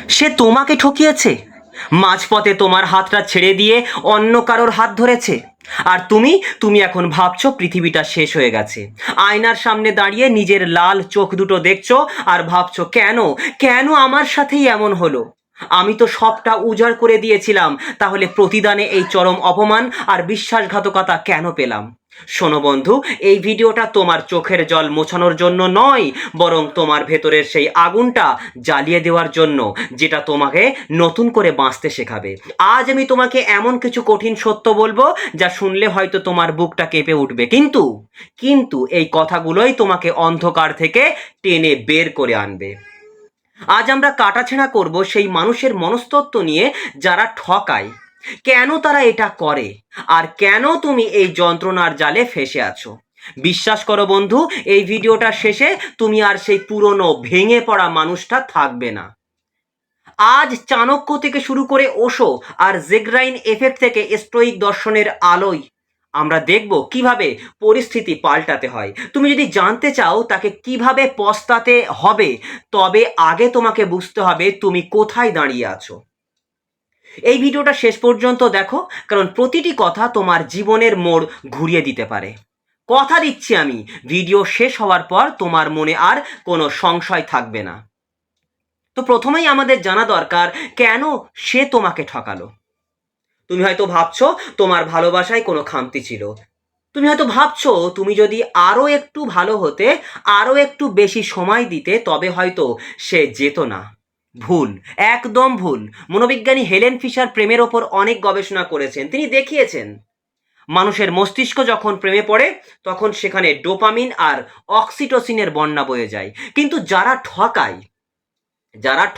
সে তোমাকে ঠকিয়েছে, মাঝপথে তোমার হাতটা ছেড়ে দিয়ে অন্য কারোর হাত ধরেছে। আর তুমি তুমি এখন ভাবছো পৃথিবীটা শেষ হয়ে গেছে। আয়নার সামনে দাঁড়িয়ে নিজের লাল চোখ দুটো দেখছো আর ভাবছো, কেন কেন আমার সাথেই এমন হলো? আমি তো সবটা উজাড় করে দিয়েছিলাম, তাহলে প্রতিদানে এই চরম অপমান আর বিশ্বাসঘাতকতা কেন পেলাম? শোনো বন্ধু, এই ভিডিওটা তোমার চোখের জল মোছানোর জন্য নয়, বরং তোমার ভেতরের সেই আগুনটা জ্বালিয়ে দেওয়ার জন্য, যেটা তোমাকে নতুন করে বাঁচতে শেখাবে। আজ আমি তোমাকে এমন কিছু কঠিন সত্য বলবো যা শুনলে হয়তো তোমার বুকটা কেঁপে উঠবে, কিন্তু কিন্তু এই কথাগুলোই তোমাকে অন্ধকার থেকে টেনে বের করে আনবে। আজ আমরা কাটাছেঁড়া করব সেই মানুষের মনস্তত্ত্ব নিয়ে যারা ঠকায়, কেন তারা এটা করে, আর কেন তুমি এই যন্ত্রণার জালে ফেসে আছো। বিশ্বাস করো বন্ধু, এই ভিডিওটা শেষে তুমি আর সেই পুরনো ভেঙে পড়া মানুষটা থাকবে না। আজ চাণক্য থেকে শুরু করে ওশো আর জেগ্রাইন এফেক্ট থেকে স্টোয়িক দর্শনের আলোয় আমরা দেখব কিভাবে পরিস্থিতি পাল্টাতে হয়। তুমি যদি জানতে চাও তাকে কিভাবে পস্তাতে হবে, তবে আগে তোমাকে বুঝতে হবে তুমি কোথায় দাঁড়িয়ে আছো। এই ভিডিওটা শেষ পর্যন্ত দেখো, কারণ প্রতিটি কথা তোমার জীবনের মোড় ঘুরিয়ে দিতে পারে। কথা দিচ্ছি আমি, ভিডিও শেষ হওয়ার পর তোমার মনে আর কোনো সংশয় থাকবে না। তো প্রথমেই আমাদের জানা দরকার, কেন সে তোমাকে ঠকালো। তুমি হয়তো ভাবছো তোমার ভালোবাসায় কোনো খামতি ছিল। তুমি হয়তো ভাবছো তুমি যদি আরও একটু ভালো হতে, আরও একটু বেশি সময় দিতে, তবে হয়তো সে যেত না। ভুল, একদম ভুল। মনোবিজ্ঞানী হেলেন ফিশার প্রেমের ওপর অনেক গবেষণা করেছেন। তিনি দেখিয়েছেন মানুষের মস্তিষ্ক যখন প্রেমে পড়ে তখন সেখানে ডোপামিন আর অক্সিটোসিনের বন্যা বয়ে যায়। কিন্তু যারা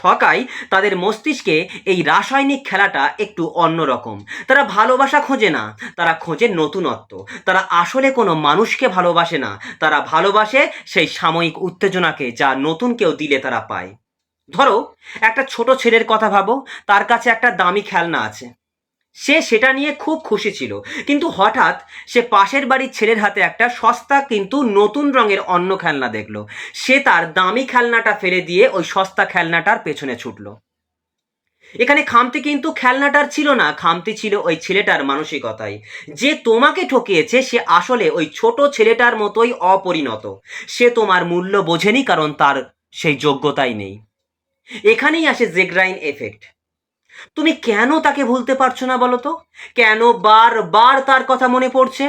ঠকায় তাদের মস্তিষ্কে এই রাসায়নিক খেলাটা একটু অন্যরকম। তারা ভালোবাসা খোঁজে না, তারা খোঁজে নতুনত্ব। তারা আসলে কোনো মানুষকে ভালোবাসে না, তারা ভালোবাসে সেই সাময়িক উত্তেজনাকে যা নতুন কেউ দিলে তারা পায়। ধরো, একটা ছোট ছেলের কথা ভাবো। তার কাছে একটা দামি খেলনা আছে, সে সেটা নিয়ে খুব খুশি ছিল। কিন্তু হঠাৎ সে পাশের বাড়ির ছেলের হাতে একটা সস্তা কিন্তু নতুন রঙের অন্য খেলনা দেখলো। সে তার দামি খেলনাটা ফেলে দিয়ে ওই সস্তা খেলনাটার পেছনে ছুটলো। এখানে খামতি কিন্তু খেলনাটার ছিল না, খামতি ছিল ওই ছেলেটার মানসিকতায়। যে তোমাকে ঠকিয়েছে সে আসলে ওই ছোট ছেলেটার মতোই অপরিণত। সে তোমার মূল্য বোঝেনি, কারণ তার সেই যোগ্যতাই নেই। এখানেই আসে জেগ্রাইন এফেক্ট। তুমি কেন তাকে ভুলতে পারছো না বলো তো? কেন বারবার তার কথা মনে পড়ছে?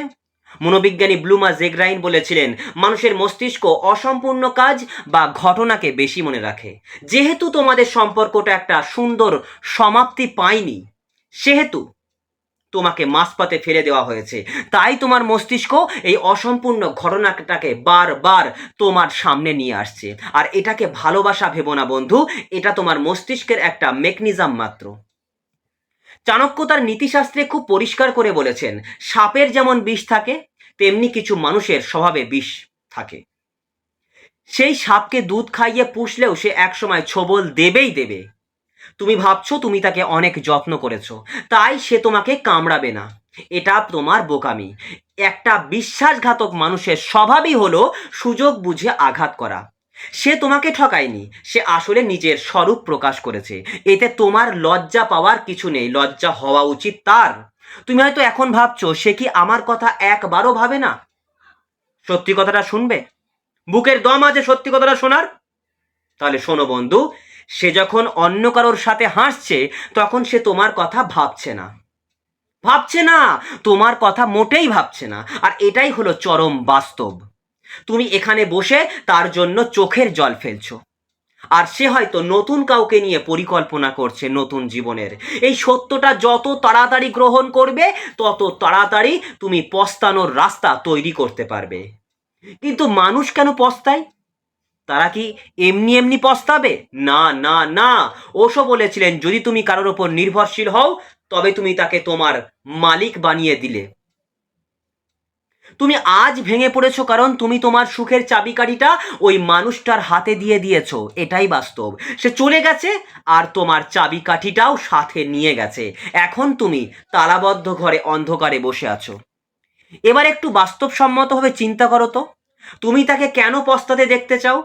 মনোবিজ্ঞানী ব্লুমা জেগ্রাইন বলেছিলেন, মানুষের মস্তিষ্ক অসম্পূর্ণ কাজ বা ঘটনাকে বেশি মনে রাখে। যেহেতু তোমাদের সম্পর্কটা একটা সুন্দর সমাপ্তি পায়নি, সেহেতু তোমাকে মাঝপথে ফেলে দেওয়া হয়েছে। তাই তোমার মস্তিষ্ক এই অসম্পূর্ণ ঘটনাটাকে বারবার তোমার সামনে নিয়ে আসছে। আর এটাকে ভালোবাসা ভেবো না বন্ধু, এটা তোমার মস্তিষ্কের একটা মেকানিজম মাত্র। চাণক্য তার নীতিশাস্ত্রে খুব পরিষ্কার করে বলেছেন, সাপের যেমন বিষ থাকে, তেমনি কিছু মানুষের স্বভাবে বিষ থাকে। সেই সাপকে দুধ খাইয়ে পুষলেও সে একসময় ছোবল দেবেই দেবে। তুমি ভাবছো তুমি তাকে অনেক যত্ন করেছো, তাই সে তোমাকে কামড়াবে না। এটা তোমার বোকামি। একটা বিশ্বাসঘাতক মানুষের স্বভাবই হলো সুযোগ বুঝে আঘাত করা। সে তোমাকে ঠকায়নি, সে আসলে নিজের স্বরূপ প্রকাশ করেছে। এতে তোমার লজ্জা পাওয়ার কিছু নেই, লজ্জা হওয়া উচিত তার। তুমি হয়তো এখন ভাবছো, সে কি আমার কথা একবারও ভাবে না? সত্যি কথাটা শুনবে? বুকের দম আছে সত্যি কথাটা শোনার? তাহলে শোনো বন্ধু, সে যখন অন্য কারোর সাথে হাসছে তখন সে তোমার কথা ভাবছে না, তোমার কথা মোটেই ভাবছে না। আর এটাই হলো চরম বাস্তব। তুমি এখানে বসে তার জন্য চোখের জল ফেলছো, আর সে হয়তো নতুন কাউকে নিয়ে পরিকল্পনা করছে নতুন জীবনের। এই সত্যটা যত তাড়াতাড়ি গ্রহণ করবে, তত তাড়াতাড়ি তুমি পস্তানোর রাস্তা তৈরি করতে পারবে। কিন্তু মানুষ কেন পস্তায়? তারা কি এমনি এমনি পস্তাবে? না না না। ওশো বলেছিলেন, যদি তুমি কারোর ওপর নির্ভরশীল হও, তবে তুমি তাকে তোমার মালিক বানিয়ে দিলে। তুমি আজ ভেঙে পড়েছো কারণ তুমি তোমার সুখের চাবিকাঠিটা ওই মানুষটার হাতে দিয়ে দিয়েছো। এটাই বাস্তব। সে চলে গেছে আর তোমার চাবিকাঠিটাও সাথে নিয়ে গেছে। এখন তুমি তালাবদ্ধ ঘরে অন্ধকারে বসে আছো। এবার একটু বাস্তবসম্মতভাবে চিন্তা করো তো, তুমি তাকে কেন পস্তাতে দেখতে চাও?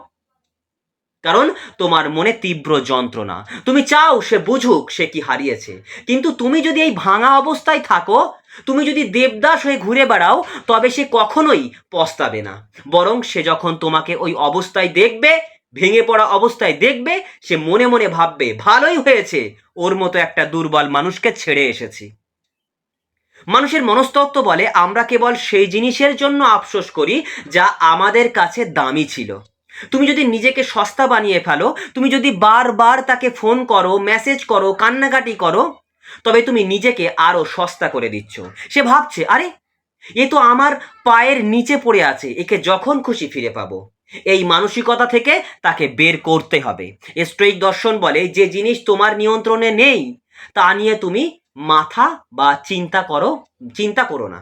কারণ তোমার মনে তীব্র যন্ত্রণা, তুমি চাও সে বুঝুক সে কি হারিয়েছে। কিন্তু তুমি যদি এই ভাঙা অবস্থায় থাকো, তুমি যদি দেবদাস হয়ে ঘুরে বেড়াও, তবে সে কখনোই পস্তাবে না। বরং সে যখন তোমাকে ওই অবস্থায় দেখবে, ভেঙে পড়া অবস্থায় দেখবে, সে মনে মনে ভাববে ভালোই হয়েছে ওর মতো একটা দুর্বল মানুষকে ছেড়ে এসেছি। মানুষের মনস্তত্ত্ব বলে আমরা কেবল সেই জিনিসের জন্য আফসোস করি যা আমাদের কাছে দামি ছিল। তুমি যদি নিজেকে সস্তা বানিয়ে ফেলো, তুমি যদি বারবার তাকে ফোন করো, মেসেজ করো, কান্নাকাটি করো, তবে তুমি নিজেকে আরো সস্তা করে দিচ্ছ। সে ভাবছে আরে এ তো আমার পায়ের নিচে পড়ে আছে, একে যখন খুশি ফিরে পাবো। এই মানসিকতা থেকে তাকে বের করতে হবে। স্টোইক দর্শন বলে যে জিনিস তোমার নিয়ন্ত্রণে নেই তা নিয়ে তুমি মাথা বা চিন্তা করো না।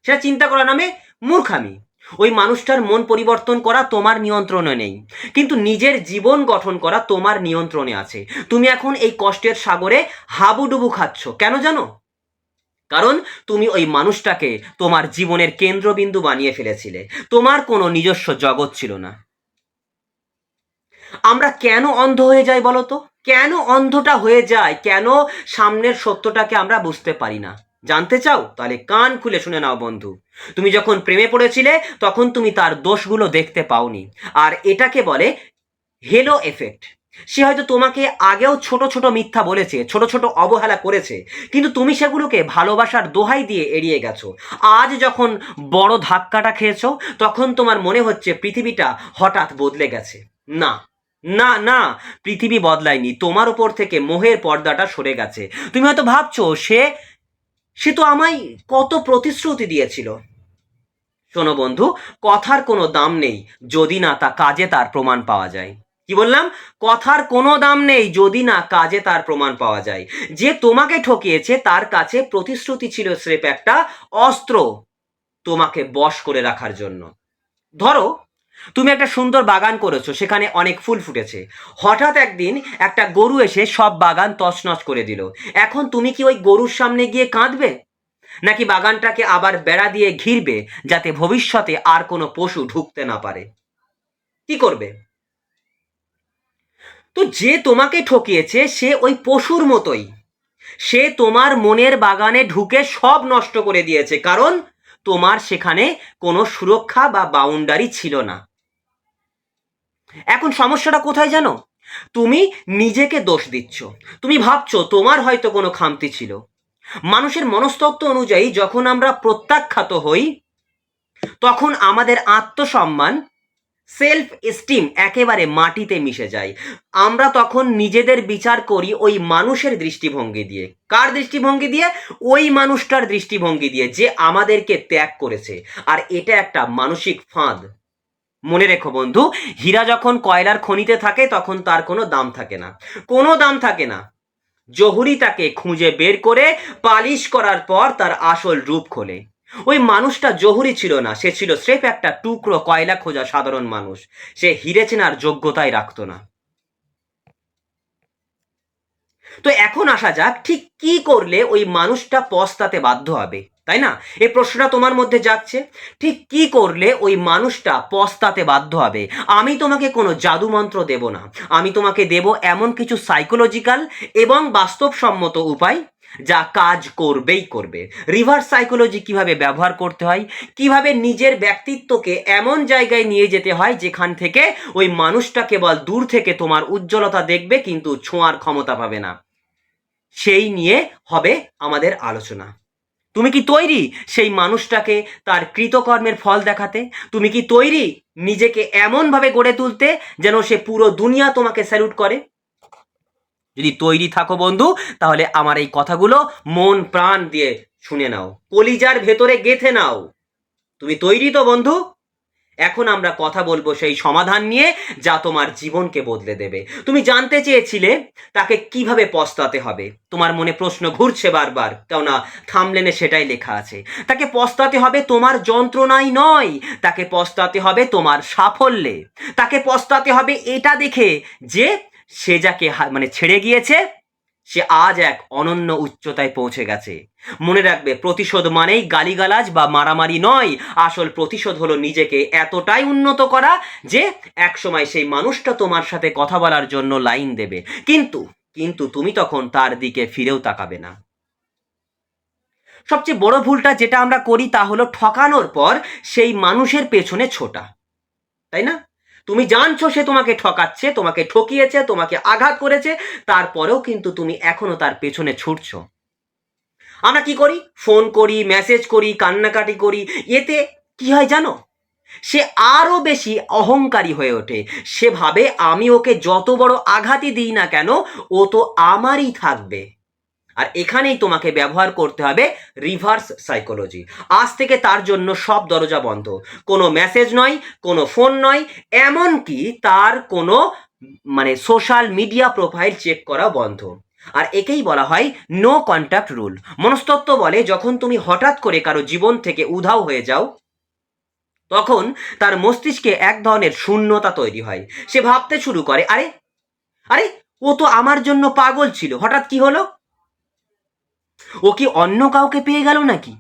সেটা চিন্তা করা নামে মূর্খামি। ওই মানুষটার মন পরিবর্তন করা তোমার নিয়ন্ত্রণে নেই, কিন্তু নিজের জীবন গঠন করা তোমার নিয়ন্ত্রণে আছে। তুমি এখন এই কষ্টের সাগরে হাবুডুবু খাচ্ছ, কেন জানো? কারণ তুমি ওই মানুষটাকে তোমার জীবনের কেন্দ্রবিন্দু বানিয়ে ফেলেছিলে, তোমার কোনো নিজস্ব জগৎ ছিল না। আমরা কেন অন্ধ হয়ে যাই বলো তো? কেন অন্ধটা হয়ে যায়? কেন সামনের সত্যটাকে আমরা বুঝতে পারি না? জানতে চাও? তাহলে কান খুলে শুনে নাও বন্ধু। তুমি যখন প্রেমে পড়েছিলে তখন তুমি তার দোষগুলো দেখতে পাওনি, আর এটাকে বলে হেলো এফেক্ট। সে হয়তো তোমাকে আগেও ছোট ছোট মিথ্যা বলেছে, ছোট ছোট অবহেলা করেছে, কিন্তু তুমি সেগুলোকে ভালোবাসার দোহাই দিয়ে এড়িয়ে গেছো। আজ যখন বড় ধাক্কাটা খেয়েছো, তখন তোমার মনে হচ্ছে পৃথিবীটা হঠাৎ বদলে গেছে। না না না, পৃথিবী বদলায়নি, তোমার উপর থেকে মোহের পর্দাটা সরে গেছে। তুমি হয়তো ভাবছো সে সে তো আমায় কত প্রতিশ্রুতি দিয়েছিল। শোনো বন্ধু, কথার কোনো দাম নেই যদি না তা কাজে তার প্রমাণ পাওয়া যায়। কি বললাম? কথার কোনো দাম নেই যদি না কাজে তার প্রমাণ পাওয়া যায়। যে তোমাকে ঠকিয়েছে তার কাছে প্রতিশ্রুতি ছিল স্রেফ একটা অস্ত্র তোমাকে বশ করে রাখার জন্য। ধরো তুমি একটা সুন্দর বাগান করেছো, সেখানে অনেক ফুল ফুটেছে। হঠাৎ একদিন একটা গরু এসে সব বাগান তছনছ করে দিল। এখন তুমি কি ওই গরুর সামনে গিয়ে কাঁদবে, নাকি বাগানটাকে আবার বেড়া দিয়ে ঘিরবে যাতে ভবিষ্যতে আর কোনো পশু ঢুকতে না পারে? কি করবে? তো যে তোমাকে ঠকিয়েছে সে ওই পশুর মতোই। সে তোমার মনের বাগানে ঢুকে সব নষ্ট করে দিয়েছে, কারণ তোমার সেখানে কোনো সুরক্ষা বা বাউন্ডারি ছিল না। এখন সমস্যাটা কোথায় জানো? তুমি নিজেকে দোষ দিচ্ছ। তুমি ভাবছো তোমার হয়তো কোনো খামতি ছিল। মানুষের মনস্তত্ত্ব অনুযায়ী যখন আমরা প্রত্যাখ্যাত হই, তখন আমাদের আত্মসম্মান, সেলফ এস্টিম একেবারে মাটিতে মিশে যায়। আমরা তখন নিজেদের বিচার করি ওই মানুষের দৃষ্টিভঙ্গি দিয়ে। কার দৃষ্টিভঙ্গি দিয়ে? ওই মানুষটার দৃষ্টিভঙ্গি দিয়ে যে আমাদেরকে ত্যাগ করেছে। আর এটা একটা মানসিক ফাঁদ। মনে রেখো বন্ধু, হীরা যখন কয়লার খনিতে থাকে তখন তার কোনো দাম থাকে না, কোনো দাম থাকে না। জহুরি তাকে খুঁজে বের করে পালিশ করার পর তার আসল রূপ খোলে। ওই মানুষটা জহুরি ছিল না, সে ছিল স্রেফ একটা টুকরো কয়লা খোঁজা সাধারণ মানুষ। সে হিরে চেনার যোগ্যতাই রাখতো না। তো এখন আসা যাক, ঠিক কি করলে ওই মানুষটা পস্তাতে বাধ্য হবে, তাই না? এই প্রশ্নটা তোমার মধ্যে যাচ্ছে। ঠিক কি করলে ওই মানুষটা পস্তাতে বাধ্য হবে? আমি তোমাকে কোনো জাদু মন্ত্র দেব না, আমি তোমাকে দেব এমন কিছু সাইকোলজিক্যাল এবং বাস্তবসম্মত উপায় যা কাজ করবেই করবে। রিভার্স সাইকোলজি কিভাবে ব্যবহার করতে হয়, কিভাবে নিজের ব্যক্তিত্বকে এমন জায়গায় নিয়ে যেতে হয় যেখান থেকে ওই মানুষটা কেবল দূর থেকে তোমার উজ্জ্বলতা দেখবে কিন্তু ছোঁয়ার ক্ষমতা পাবে না, সেই নিয়ে হবে আমাদের আলোচনা। তুমি কি তৈরি সেই মানুষটাকে তার কৃতকর্মের ফল দেখাতে? তুমি কি তৈরি নিজেকে এমনভাবে গড়ে তুলতে যেন সে পুরো দুনিয়া তোমাকে স্যালুট করে? যদি তৈরি থাকো বন্ধু, তাহলে আমার এই কথাগুলো মন প্রাণ দিয়ে শুনে নাও, কলিজার ভেতরে গেঁথে নাও। তুমি তৈরি তো বন্ধু? এখন আমরা কথা বলবো সেই সমাধান নিয়ে যা তোমার জীবনকে বদলে দেবে। তুমি জানতে চেয়েছিলে তাকে কিভাবে পস্তাতে হবে। তোমার মনে প্রশ্ন ঘুরছে বারবার, কেননা থামলেনে সেটাই লেখা আছে। তাকে পস্তাতে হবে তোমার যন্ত্রণাই নয়, তাকে পস্তাতে হবে তোমার সাফল্যে। তাকে পস্তাতে হবে এটা দেখে যে সে যাকে ছেড়ে গিয়েছে সে আজ এক অনন্য উচ্চতায় পৌঁছে গেছে। মনে রাখবে, প্রতিশোধ মানেই গালিগালাজ বা মারামারি নয়। আসল প্রতিশোধ হলো নিজেকে এতটাই উন্নত করা যে একসময় সেই মানুষটা তোমার সাথে কথা বলার জন্য লাইন দেবে, কিন্তু কিন্তু তুমি তখন তার দিকে ফিরেও তাকাবে না। সবচেয়ে বড় ভুলটা যেটা আমরা করি তা হলো ঠকানোর পর সেই মানুষের পেছনে ছোটা, তাই না? তুমি জানছো সে তোমাকে ঠকাচ্ছে, তোমাকে ঠকিয়েছে, তোমাকে আঘাত করেছে, তারপরেও কিন্তু তুমি এখনো তার পেছনে ছুটছো। আমরা কি করি? ফোন করি, মেসেজ করি, কান্নাকাটি করি। এতে কি হয় জানো? সে আরো বেশি অহংকারী হয়ে ওঠে। সে ভাবে আমি ওকে যত বড় আঘাতই দিই না কেন, ও তো আমারই থাকবে। আর এখানেই তোমাকে ব্যবহার করতে হবে রিভার্স সাইকোলজি। আজ থেকে তার জন্য সব দরজা বন্ধ, কোনো মেসেজ নয়, কোনো ফোন নয়, এমনকি তার কোনো সোশ্যাল মিডিয়া প্রোফাইল চেক করা বন্ধ। আর একেই বলা হয় নো কন্ট্যাক্ট রুল। মনস্তত্ত্ব বলে যখন তুমি হঠাৎ করে কারো জীবন থেকে উধাও হয়ে যাও, তখন তার মস্তিষ্কে এক ধরনের শূন্যতা তৈরি হয়। সে ভাবতে শুরু করে, আরে আরে ও তো আমার জন্য পাগল ছিল, হঠাৎ কি হলো? ও কি অন্য কাউকে পেয়ে গেল নাকি?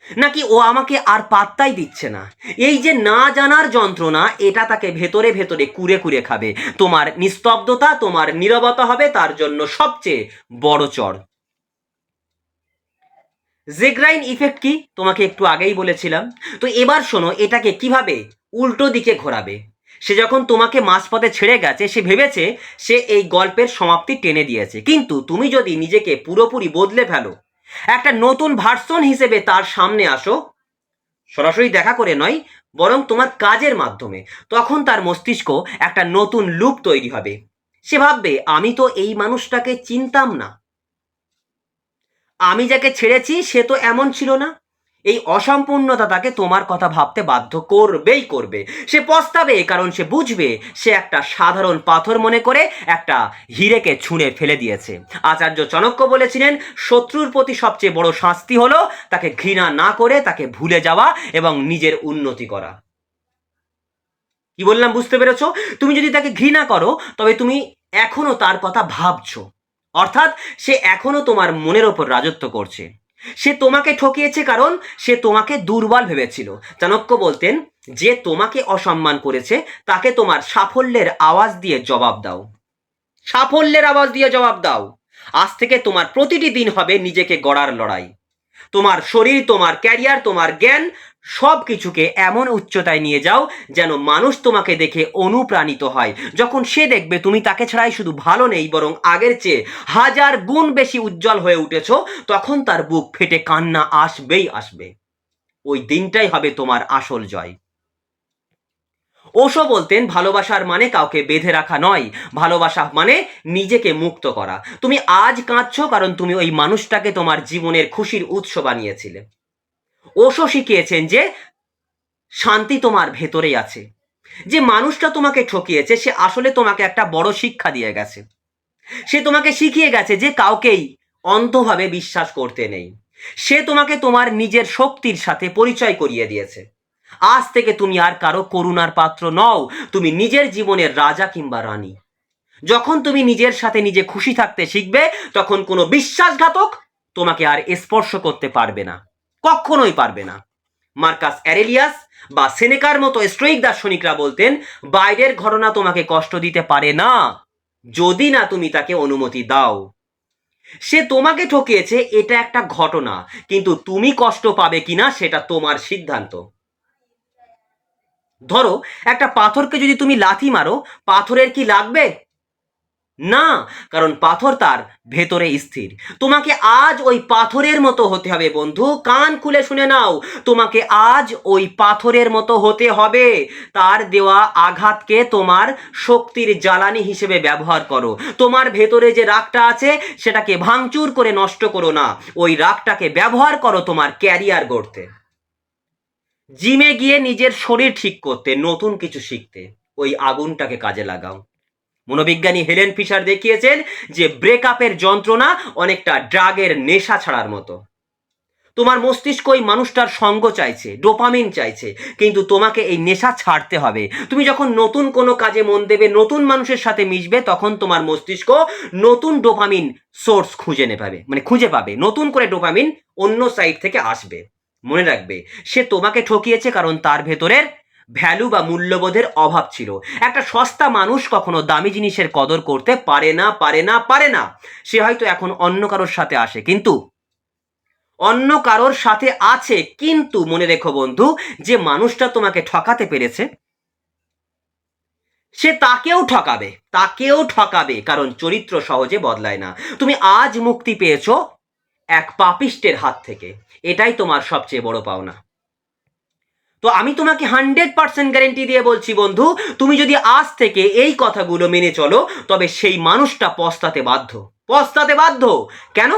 নাকি ও আমাকে আর পাত্তাই দিচ্ছে না? এই যে না জানার যন্ত্রণা, এটা তাকে ভেতরে ভেতরে কুরে কুরে খাবে। তোমার নিস্তব্ধতা, তোমার নীরবতা হবে তার জন্য সবচেয়ে বড় চড়। জেগ্রাইন ইফেক্ট কি তোমাকে একটু আগেই বলেছিলাম। তো এবার শোনো এটাকে কিভাবে উল্টো দিকে ঘোরাবে। সে যখন তোমাকে মাঝপথে ছেড়ে গেছে, সে ভেবেছে সে এই গল্পের সমাপ্তি টেনে দিয়েছে, কিন্তু তুমি যদি নিজেকে পুরোপুরি বদলে ফেলো, একটা নতুন ভার্সন হিসেবে তার সামনে আসো, সরাসরি দেখা করে নয়, বরং তোমার কাজের মাধ্যমে, তখন তার মস্তিষ্ক একটা নতুন লুপ তৈরি হবে। সে ভাববে আমি তো এই মানুষটাকে চিনতাম না, আমি যাকে ছেড়েছি সে তো এমন ছিল না। এই অসম্পূর্ণতা তাকে তোমার কথা ভাবতে বাধ্য করবেই করবে। সে পস্তাবে, কারণ সে বুঝবে সে একটা সাধারণ পাথর মনে করে একটা হিরেকে ছুঁড়ে ফেলে দিয়েছে। আচার্য চাণক্য বলেছিলেন, শত্রুর প্রতি সবচেয়ে বড় শাস্তি হলো তাকে ঘৃণা না করে তাকে ভুলে যাওয়া এবং নিজের উন্নতি করা। কি বললাম বুঝতে পেরেছো? তুমি যদি তাকে ঘৃণা করো, তবে তুমি এখনো তার কথা ভাবছো, অর্থাৎ সে এখনো তোমার মনের ওপর রাজত্ব করছে। সে তোমাকে ঠকিয়েছে কারণ সে তোমাকে দুর্বল ভেবেছিল। চাণক্য বলতেন, যে তোমাকে অসম্মান করেছে তাকে তোমার সাফল্যের আওয়াজ দিয়ে জবাব দাও। সাফল্যের আওয়াজ দিয়ে জবাব দাও। আজ থেকে তোমার প্রতিটি দিন হবে নিজেকে গড়ার লড়াই। তোমার শরীর, তোমার ক্যারিয়ার, তোমার জ্ঞান, সব কিছুকে এমন উচ্চতায় নিয়ে যাও যেন মানুষ তোমাকে দেখে অনুপ্রাণিত হয়। যখন সে দেখবে তুমি তাকে ছাড়াই শুধু ভালো নেই, বরং আগের চেয়ে হাজার গুণ বেশি উজ্জ্বল হয়ে উঠেছ, তখন তার বুক ফেটে কান্না আসবেই আসবে। ওই দিনটাই হবে তোমার আসল জয়। ওশো বলতেন, ভালোবাসার মানে কাউকে বেঁধে রাখা নয়, ভালোবাসা মানে নিজেকে মুক্ত করা। তুমি আজ কাঁদছো কারণ তুমি ওই মানুষটাকে তোমার জীবনের খুশির উৎস বানিয়েছিলে। ওশো শিখিয়েছেন যে শান্তি তোমার ভেতরেই আছে। যে মানুষটা তোমাকে ঠকিয়েছে সে আসলে তোমাকে একটা বড় শিক্ষা দিয়ে গেছে। সে তোমাকে শিখিয়ে গেছে যে কাউকেই অন্ধভাবে বিশ্বাস করতে নেই। সে তোমাকে তোমার নিজের শক্তির সাথে পরিচয় করিয়ে দিয়েছে। আজ থেকে তুমি আর কারো করুণার পাত্র নও, তুমি নিজের জীবনের রাজা কিংবা রানী। যখন তুমি নিজের সাথে নিজে খুশি থাকতে শিখবে, তখন কোনো বিশ্বাসঘাতক তোমাকে আর স্পর্শ করতে পারবে না, কখনোই পারবে না। মার্কাস অ্যারেলিয়াস বা সেনেকার মতো স্টোইক দার্শনিকরা বলতেন, বাইরের ঘটনা তোমাকে কষ্ট দিতে পারে না যদি না তুমি তাকে অনুমতি দাও। সে তোমাকে ঠকিয়েছে, এটা একটা ঘটনা, কিন্তু তুমি কষ্ট পাবে কিনা সেটা তোমার সিদ্ধান্ত। ধরো একটা পাথরকে যদি তুমি লাথি মারো, পাথরের কি লাগবে? না, কারণ পাথর তার ভেতরে স্থির। তোমাকে আজ ওই পাথরের মতো হতে হবে বন্ধু, কান খুলে শুনে নাও। তোমাকে আজ ওই পাথরের মতো হতে হবে। তার দেওয়া আঘাতকে তোমার শক্তির জ্বালানি হিসেবে ব্যবহার করো। তোমার ভেতরে যে রাগটা আছে সেটাকে ভাঙচুর করে নষ্ট করো না, ওই রাগটাকে ব্যবহার করো তোমার ক্যারিয়ার গড়তে, জিমে গিয়ে নিজের শরীর ঠিক করতে, নতুন কিছু শিখতে। ওই আগুনটাকে কাজে লাগাও। মনোবিজ্ঞানী হেলেন ফিশার দেখিয়েছেন যে ব্রেকআপের যন্ত্রণা অনেকটা ড্রাগের নেশা ছাড়ার মতো। তোমার মস্তিষ্ক ওই মানুষটার সঙ্গ চাইছে, ডোপামিন চাইছে, কিন্তু তোমাকে এই নেশা ছাড়তে হবে। তুমি যখন নতুন কোনো কাজে মন দেবে, নতুন মানুষের সাথে মিশবে, তখন তোমার মস্তিষ্ক নতুন ডোপামিন সোর্স খুঁজে পাবে, নতুন করে ডোপামিন অন্য সাইড থেকে আসবে। মনে রাখবে, সে তোমাকে ঠকিয়েছে কারণ তার ভেতরের ভ্যালু বা মূল্যবোধের অভাব ছিল। একটা সস্তা মানুষ কখনো দামি জিনিসের কদর করতে পারে না। সে হয়তো এখন অন্য কারোর সাথে আসে, কিন্তু অন্য কারোর সাথে আছে, কিন্তু মনে রেখো বন্ধু, যে মানুষটা তোমাকে ঠকাতে পেরেছে সে তাকেও ঠকাবে, কারণ চরিত্র সহজে বদলায় না। তুমি আজ মুক্তি পেয়েছো এক পাপিষ্টের হাত থেকে, এটাই তোমার সবচেয়ে বড় পাওনা। তো আমি তোমাকে 100% গ্যারেন্টি দিয়ে বলছি বন্ধু, তুমি যদি আজ থেকে এই কথাগুলো মেনে চলো, তবে সেই মানুষটা পস্তাতে বাধ্য। কেন?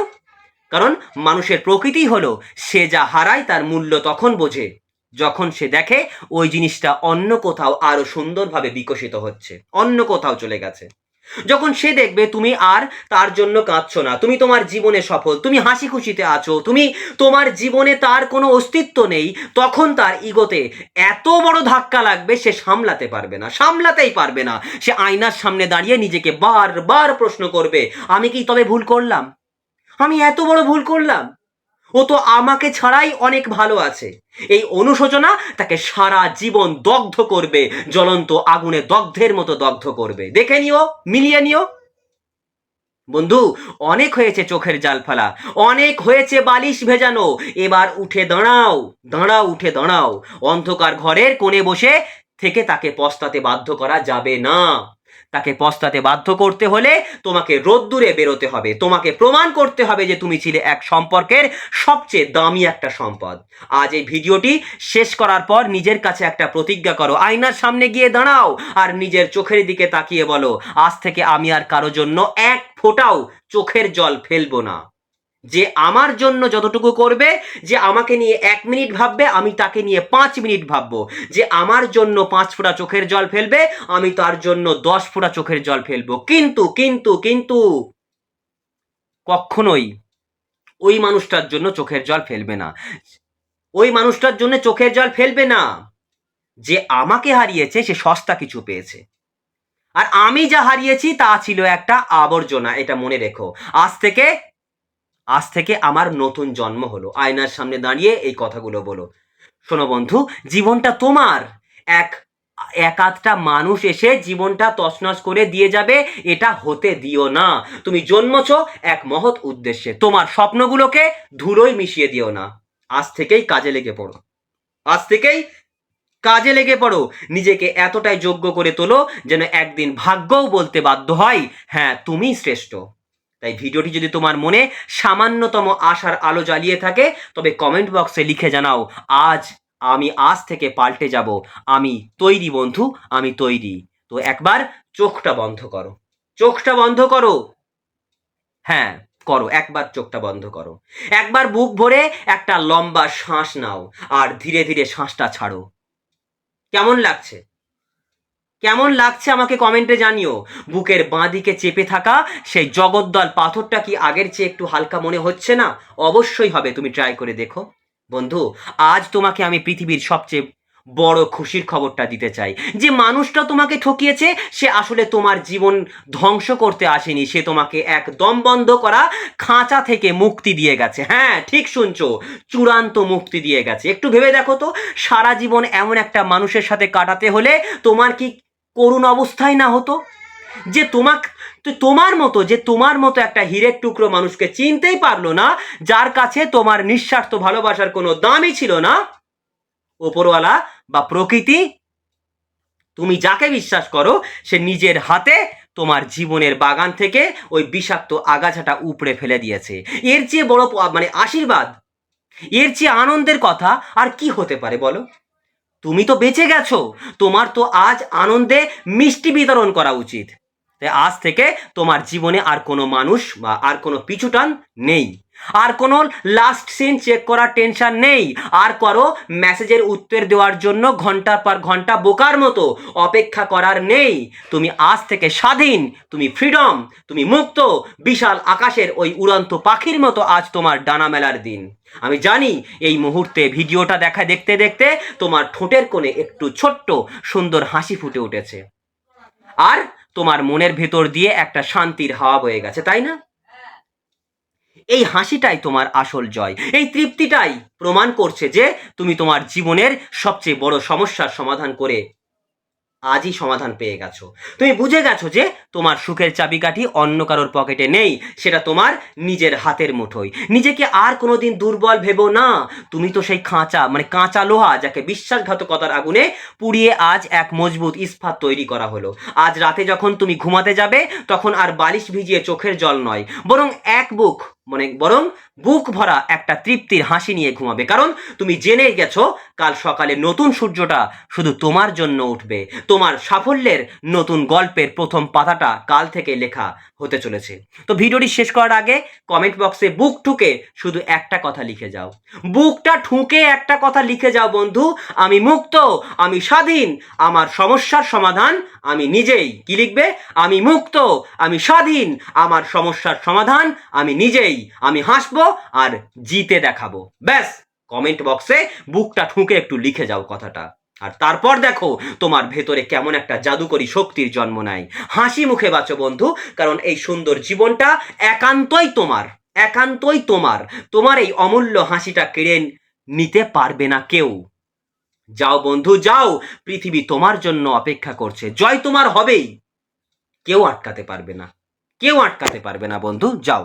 কারণ মানুষের প্রকৃতি হলো, সে যা হারায় তার মূল্য তখন বোঝে যখন সে দেখে ওই জিনিসটা অন্য কোথাও আরো সুন্দরভাবে বিকশিত হচ্ছে, অন্য কোথাও চলে গেছে। যখন সে দেখবে তুমি আর তার জন্য কাঁদছো না, তুমি তোমার জীবনে সফল, তুমি হাসি খুশিতে আছো, তোমার জীবনে তার কোনো অস্তিত্ব নেই, তখন তার ইগোতে এত বড় ধাক্কা লাগবে, সে সামলাতেই পারবে না। সে আয়নার সামনে দাঁড়িয়ে নিজেকে বারবার প্রশ্ন করবে, আমি কি তবে ভুল করলাম? আমি এত বড় ভুল করলাম? ও তো আমাকে ছাড়াই অনেক ভালো আছে। এই অনুশোচনা তাকে সারা জীবন দগ্ধ করবে, জ্বলন্ত আগুনে দগ্ধের মতো দগ্ধ করবে। দেখে নিও, মিলিয়ে নিও বন্ধু। অনেক হয়েছে চোখের জাল ফেলা, অনেক হয়েছে বালিশ ভেজানো, এবার উঠে দাঁড়াও। অন্ধকার ঘরের কোণে বসে থেকে তাকে পস্তাতে বাধ্য করা যাবে না। তাকে পস্তাতে বাধ্য করতে হলে তোমাকে রোদ্দুরে বেরোতে হবে, তোমাকে প্রমাণ করতে হবে যে তুমি ছিলে এক সম্পর্কের সবচেয়ে দামি একটা সম্পদ। আজ এই ভিডিওটি শেষ করার পর নিজের কাছে একটা প্রতিজ্ঞা করো, আয়নার সামনে গিয়ে দাঁড়াও আর নিজের চোখের দিকে তাকিয়ে বলো, আজ থেকে আমি আর কারো জন্য এক ফোঁটাও চোখের জল ফেলবো না। যে আমার জন্য যতটুকু করবে, যে আমাকে নিয়ে 1 মিনিট ভাববে, আমি তাকে নিয়ে 5 মিনিট ভাববো। যে আমার জন্য 5 ফোঁটা চোখের জল ফেলবে, আমি তার জন্য 10 ফোঁটা চোখের জল ফেলবো। কিন্তু কখনোই ওই মানুষটার জন্য চোখের জল ফেলবে না, যে আমাকে হারিয়েছে সে সস্তা কিছু পেয়েছে, আর আমি যা হারিয়েছি তা ছিল একটা আবর্জনা। এটা মনে রেখো। আজ থেকে আমার নতুন জন্ম হলো। আয়নার সামনে দাঁড়িয়ে এই কথাগুলো বলো। শোনো বন্ধু, জীবনটা তোমার, এক আধটা মানুষ এসে জীবনটা তছনছ করে দিয়ে যাবে, এটা হতে দিও না। তুমি জন্মছো এক মহৎ উদ্দেশ্যে, তোমার স্বপ্নগুলোকে ধুলোয় মিশিয়ে দিও না। আজ থেকেই কাজে লেগে পড়ো, নিজেকে এতটাই যোগ্য করে তোলো যেন একদিন ভাগ্যও বলতে বাধ্য হয়, হ্যাঁ তুমি শ্রেষ্ঠ। তাই ভিডিওটি যদি তোমার মনে সামান্যতম আশার আলো জ্বালিয়ে থাকে, তবে কমেন্ট বক্সে লিখে জানাও, আমি আজ থেকে পাল্টে যাব। আমি তৈরি বন্ধু, আমি তৈরি। তো একবার চোখটা বন্ধ করো। হ্যাঁ, একবার চোখটা বন্ধ করো। একবার বুক ভরে একটা লম্বা শ্বাস নাও, আর ধীরে ধীরে শ্বাসটা ছাড়ো। কেমন লাগছে আমাকে কমেন্টে জানিও। বুকের বাঁ দিকে চেপে থাকা সেই জগদ্দল পাথরটা কি আগের চেয়ে একটু হালকা মনে হচ্ছে না? অবশ্যই হবে, তুমি ট্রাই করে দেখো। বন্ধু, আজ তোমাকে আমি পৃথিবীর সবচেয়ে বড় খুশির খবরটা দিতে চাই। যে মানুষটা তোমাকে ঠকিয়েছে, সে আসলে তোমার জীবন ধ্বংস করতে আসেনি, সে তোমাকে এক দম বন্ধ করা খাঁচা থেকে মুক্তি দিয়ে গেছে। হ্যাঁ, ঠিক শুনছো, চূড়ান্ত মুক্তি দিয়ে গেছে। একটু ভেবে দেখো তো, সারা জীবন এমন একটা মানুষের সাথে কাটাতে হলে তোমার কি করুণ অবস্থায় না হতো? যে তোমার মতো একটা হীরের টুকরো মানুষকে চিনতেই পারলো না, যার কাছে তোমার নিঃস্বার্থ ভালোবাসার কোনো দামই ছিল না। ওপরওয়ালা বা প্রকৃতি, তুমি যাকে বিশ্বাস করো, সে নিজের হাতে তোমার জীবনের বাগান থেকে ওই বিষাক্ত আগাছাটা উপড়ে ফেলে দিয়েছে। এর চেয়ে বড় আশীর্বাদ, এর চেয়ে আনন্দের কথা আর কি হতে পারে বলো? তুমি তো বেঁচে গেছো, তোমার তো আজ আনন্দে মিষ্টি বিতরণ করা উচিত। তাই আজ থেকে তোমার জীবনে আর কোনো মানুষ বা আর কোনো পিছুটান নেই, আর কোনো লাস্ট সিন চেক করার টেনশন নেই, আর করো মেসেজের উত্তর দেওয়ার জন্য ঘন্টার পর ঘন্টা বোকার মতো অপেক্ষা করার নেই। তুমি আজ থেকে স্বাধীন, তুমি ফ্রিডম, তুমি মুক্ত, বিশাল আকাশের ওই উড়ন্ত পাখির মতো আজ তোমার ডানা মেলার দিন। আমি জানি এই মুহূর্তে ভিডিওটা দেখতে দেখতে তোমার ঠোঁটের কোণে একটু ছোট্ট সুন্দর হাসি ফুটে উঠেছে, আর তোমার মনের ভেতর দিয়ে একটা শান্তির হাওয়া বয়ে গেছে, তাই না? এই হাসিটাই তোমার আসল জয়, এই তৃপ্তিটাই প্রমাণ করছে যে তুমি তোমার জীবনের সবচেয়ে বড় সমস্যার সমাধান করে আজই সমাধান পেয়ে গেছো। তুমি বুঝে গেছো যে তোমার সুখের চাবিকাঠি অন্য কারোর পকেটে নেই, সেটা তোমার নিজের হাতের মুঠোয়। নিজেকে আর কোনোদিন দুর্বল ভেবো না। তুমি তো সেই কাঁচা লোহা, যাকে বিশ্বাসঘাতকতার আগুনে পুড়িয়ে আজ এক মজবুত ইস্পাত তৈরি করা হলো। আজ রাতে যখন তুমি ঘুমাতে যাবে তখন আর বালিশ ভিজিয়ে চোখের জল নয়, বরং বুক ভরা একটা তৃপ্তির হাসি নিয়ে ঘুমাবে। কারণ তুমি জেনে গেছো কাল সকালে নতুন সূর্যটা শুধু তোমার জন্য উঠবে। তোমার সাফল্যের নতুন গল্পের প্রথম পাতাটা কাল থেকে লেখা হতে চলেছে। তো ভিডিওটি শেষ করার আগে কমেন্ট বক্সে বুক ঠুকে শুধু একটা কথা লিখে যাও, বুকটা ঠুকে একটা কথা লিখে যাও বন্ধু, আমি মুক্ত, আমি স্বাধীন, আমার সমস্যার সমাধান আমি নিজেই। কি লিখবে? আমি মুক্ত, আমি স্বাধীন, আমার সমস্যার সমাধান আমি নিজেই। আমি হাসবো আর জিতে দেখাবো। ব্যাস, কমেন্ট বক্সে বুকটা ঠুকে একটু লিখে যাও কথাটা, আর তারপর দেখো তোমার ভেতরে কেমন একটা জাদুকরী শক্তির জন্ম নেয়। হাসি মুখে বাঁচো বন্ধু, কারণ এই সুন্দর জীবনটা একান্তই তোমার, একান্তই তোমার। তোমার এই অমূল্য হাসিটা কেড়ে নিতে পারবে না কেউ। যাও বন্ধু যাও, পৃথিবী তোমার জন্য অপেক্ষা করছে, জয় তোমার হবেই, কেউ আটকাতে পারবে না, কেউ আটকাতে পারবে না বন্ধু, যাও।